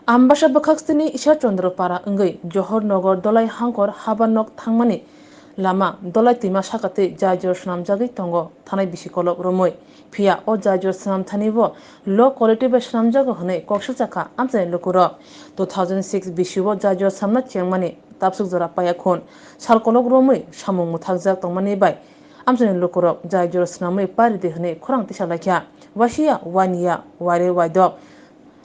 Ambasha Bakhaksini Isha Chandrapara Ngai Johornagar Dolai Hangkor Habanok Thangmani Lama Dolai Tima Shakate Jajor Snam Jagi Tongo Thanai Bisikolok Romoi Pia O Jajor Snam Thanibo Low Quality Snam Jago Hane Kokshaka Amsen Lokuro 2006 Bishibo Jajor Samna Chiangmani Tapsuk Zara Payakon Salkolok Romoi Shamung Muthakjak Tongmani Bai Amsen Lokuro Jajor Snamai Paride Hane Korang Tishalakya Washia Wania Ware Waidok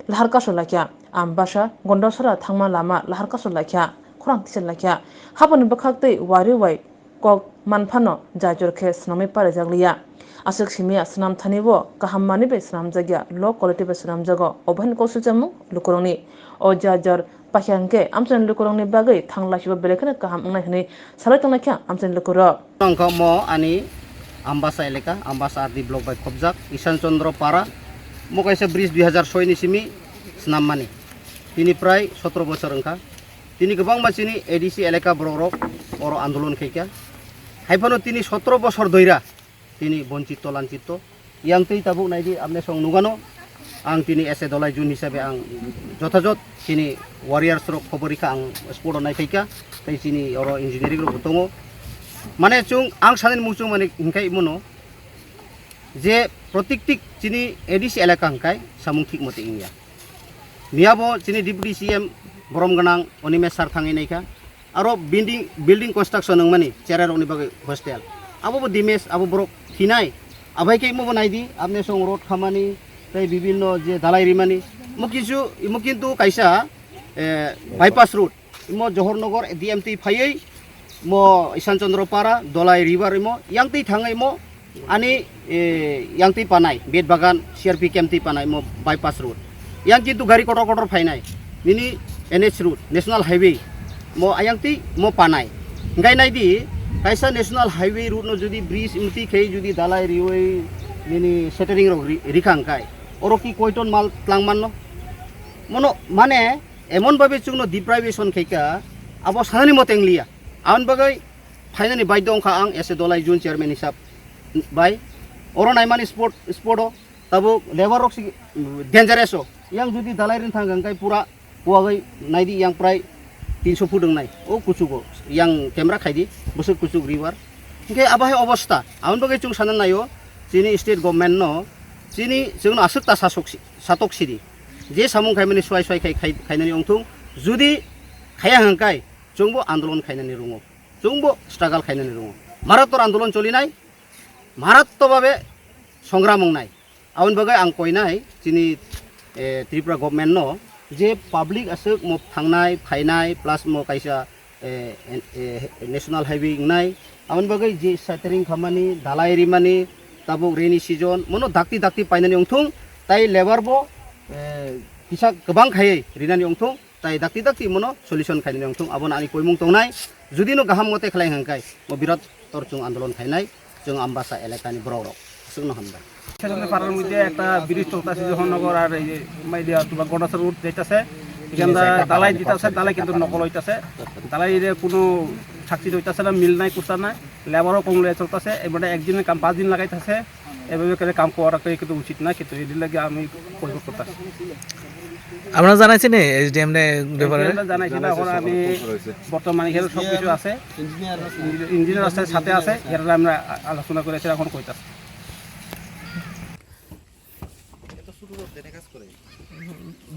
Laharka Solakya Ambasha Gondosara Thangma Lama Laharka Solakya Kurang Tisalakya Hapan Bakakte Wari Wai Kok Manfano Jajor Ke Snami Parajaglia Asik Simia Snam Thanibo Kahamani Be Snam Jagya Low Quality Be Snam Jago Oban Kosujamu Lukuroni O Jajor Pakyanke Amsen Lukuroni Bagai Thangla Shiba Belekana Kaham Nahni Salatanakya Amsen Lukuro Mo ani Ambasa eleka Ambasa Ardi Blok by Kobjak Isan Chandra Para mo kaisa bridge 2006 ni simi snam mani tini prai 17 bosor engka tini gebang masini edisi eleka borok oro andolon kekya haifano tini 17 bosor doira tini boncito lancito yang tei tabuk naidi amne song nugano ang tini ese dolai jun hisabe ang jotajot tini warriors ro khoborika ang sport nai kekya tai tini oro engineering ro butongo mane chung ang sanin muchung mane ingkai mono যে প্রত্যেকটি চিনি ADC এলাকা হাঙ্কাই সামুং ঠিক মতে ইংয়া মিয়াবো চিনি deputy CM বরম গনাং অনিমেশ সার Than নাইকা আরো building construction নংমানি চেরার অনি বাগে hostel আবো দিমেশ আবো বরক থিনাই আবাইকে মো বনাইদি আপনি সং রোড খামানি তাই বিভিন্ন যে দালাই রিমানি মো কিন্তু কাইসা bypass root Md জহরনগর DMT ফাইयै Md Ishan Chandrapara Dalai river Md ইয়াংতি থাঙাই Md ani yang ti panai bed bagan CRP camp ti panai mo bypass road yang kintu gari kotor phainai nini NH route national highway mo ayang ti mo panai ngai nai di kaisa national highway route no jodi bridge imti khei jodi dalai riwei nini setting ro rikhang kai oro ki koiton mal tlangman no mono mane emon babe chungno deprivation kheika abo sanani motenglia aun bagai finally baidong kha ang ese dolai jun chairman hisab by orang naimani sporto tabu lebar rock dangerous yang judi dalairin thangangkai pura puagai naidi yang prai 300 foot nai o kuchugo yang kamera khaidi busuk kuchuk river ke abahe obostha aun bagai chung sanan nayo chini state government no chini jungno asukta satok siri je samung khaimani swai khainani ongthung judi khaya hangkai chungbo andolon khainani rungo chungbo struggle khainani rungo marator andolon cholinai মারাত্মকভাবে সংগ্রাম নাই আউন বাগাই আং কইনাই চিনি Tripura government no যে public আসুক মো থাংনাই ফাইনাই plus মো কাইসা national highway নাই আউন বাগাই যে সাইটারিং খামানি দালাই রিমানি তাবুক রেনি সিজন মনো দাক্তি পাইনানি অংথুং তাই লেবার বো কিসা গোবাং খাयै রিনানি অংথুং তাই দাক্তি মনো সলিউশন খাইনানি অংথুং আবন আনি কইমুং তংনাই যদি নো গাহাম মতে খালাই হাংকাই মো বিরাট তরচুং আন্দোলন খাইনাই जों आम्बासा एलाकानि बर'राव जोंनो हामबाय সেজন্য পাড়ার মধ্যে একটা ব্রিজ চলতেছে জহরনগর আর এই যে মাইদিয়া তোমার গড়াসা রুট যেটাছে এখানে দালাই দিতেছে দালাই কিন্তু নকল হইতাছে দালাইরে কোনো সাক্ষী হইতাছে না মিল নাই কুস্তা নাই লেবারও কম লয়ে চলতেছে এবারে একদিনের কাম 5 দিন লাগাইতেছে এভাবে করে কাম করা কিন্তু উচিত না কিন্তু এর লাগে আমি পরিবর্তন করতেছি আপনারা জানাইছেন এসডিএম নে ব্যাপারে জানাইছি না এখন আমি বর্তমানে এখানে সব কিছু আছে ইঞ্জিনিয়ার আছে সাথে আছে এর আমরা আলোচনা করেছি এখন কইতাছি এটা শুরু করতে কাজ করে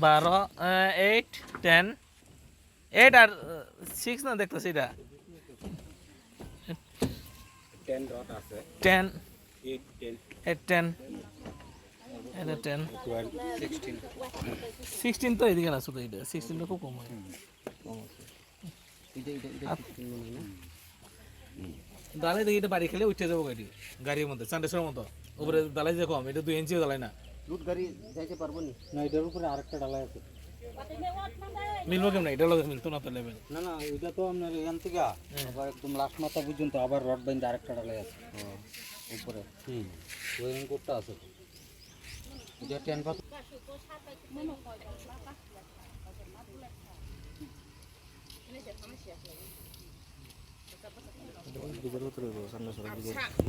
12 8 10 8 আর 6 না দেখতেছি এটা 10 ডট আছে 10 8 10 এটা 10 12 16 তো এদিকে না ছোট এটা 16 টা খুব কম হয় দালাই দেখি এটা বাড়ি খেলে উঠে যাবো গাড়ির মধ্যে চান্ডেশ্বরের মতো উপরে দালাই যে কম এটা 2 ইঞ্চিও দালাই না লুট গাড়ি যাইতে পারবো না এটার উপরে আরেকটা ডালাই আছে মিলবো কেমন এটা লগে মিলতো না তো লেভেল না এটা তো আপনার এখান থেকে আবার একদম লাস্ট মাথা পর্যন্ত আবার রড বাইন্দে আরেকটা ডালাই আছে উপরে ওয়েরিং করতে আছে এটা 10 পাত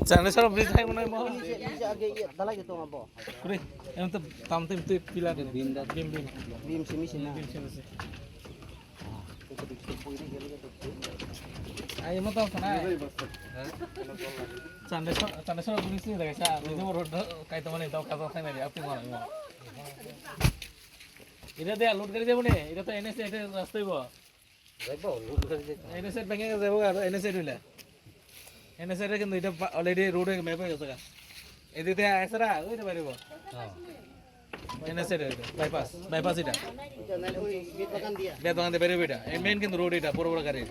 চান্ডেশ্বর ব্রিজ হয় মনে হয় আগে দালাই যেত আমার এখন তো তামতে তুই পিলা বিম বিম বিম সিমি সিনা আই মতো না চান্দেশ্বর পুলিশ নিয়ে দেখেছে নিজে রোড কাইতে মানে দাও কাজ খাই না আপনি মারা এটা দেয়া লোড করে যাবো নে এটা তো এনএস এটা রাস্তা হইব যাইবো লোড করে এনএস ব্যাংকে যাবো আর এনএস হইলে এনএস কিন্তু এটা অলরেডি রোডে ম্যাপ হয়ে গেছে এদিকে আসরা ওইটা পারিব এনএস বাইপাস এটা এটা নাইলে ওই বিট বাগান দিয়া বেদবাগান দিয়ে বেরোবে এটা মেন কিন্তু রোড এটা বড় বড় গাড়ি